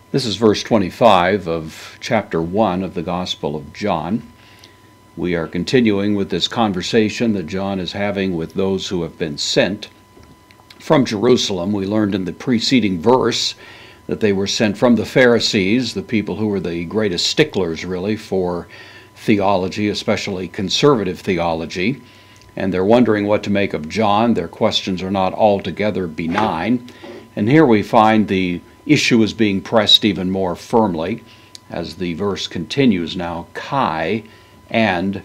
This is verse 25 of chapter 1 of the Gospel of John. We are continuing with this conversation that John is having with those who have been sent from Jerusalem. We learned in the preceding verse that they were sent from the Pharisees, the people who were the greatest sticklers, really, for theology, especially conservative theology. And they're wondering what to make of John. Their questions are not altogether benign. And here we find the issue is being pressed even more firmly as the verse continues now. Kai and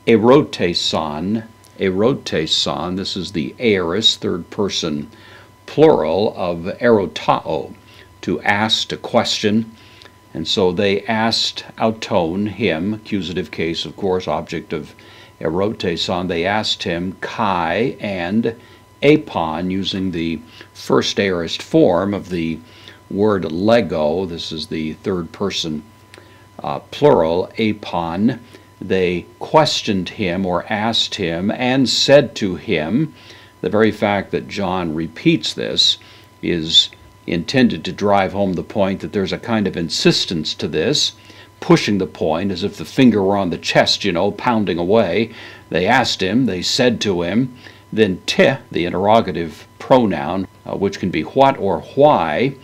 eroteson. Eroteson, this is the aorist, third person plural of erotao, to ask, to question. And so they asked auton, him, accusative case, of course, object of eroteson. They asked him kai and apon, using the first aorist form of the word lego. This is the third person plural, apon. They questioned him or asked him and said to him. The very fact that John repeats this is intended to drive home the point that there's a kind of insistence to this, pushing the point as if the finger were on the chest, pounding away. They asked him, they said to him. Then te, the interrogative pronoun, which can be what or why,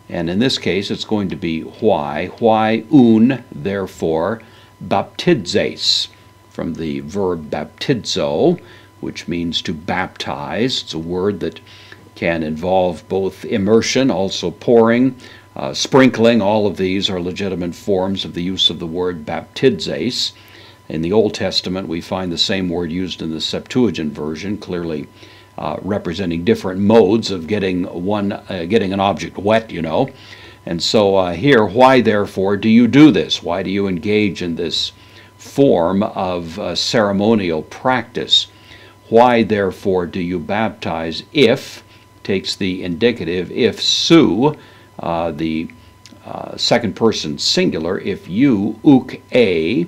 and in this case it's going to be why. Why un, therefore, baptizes, from the verb baptizo, which means to baptize. It's a word that can involve both immersion, also pouring, sprinkling. All of these are legitimate forms of the use of the word baptizes. In the Old Testament, we find the same word used in the Septuagint version, clearly representing different modes of getting an object wet, And so here, why therefore do you do this? Why do you engage in this form of ceremonial practice? Why therefore do you baptize if, takes the indicative, if su, the second person singular, if you, uk a,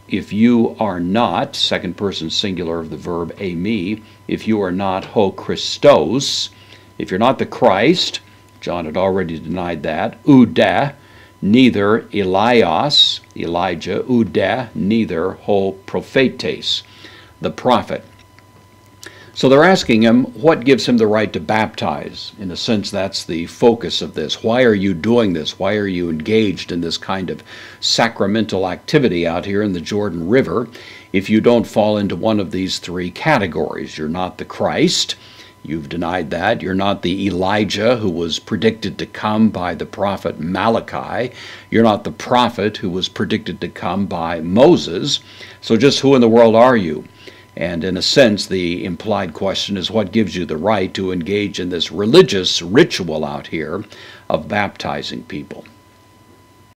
if you are not, second person singular of the verb eimi, if you are not ho Christos, if you're not the Christ, John had already denied that, ude, neither Elias, Elijah, ude, neither ho prophetes, the prophet. So they're asking him what gives him the right to baptize. In a sense, that's the focus of this. Why are you doing this? Why are you engaged in this kind of sacramental activity out here in the Jordan River if you don't fall into one of these three categories? You're not the Christ. You've denied that. You're not the Elijah who was predicted to come by the prophet Malachi. You're not the prophet who was predicted to come by Moses. So just who in the world are you? And in a sense, the implied question is what gives you the right to engage in this religious ritual out here of baptizing people?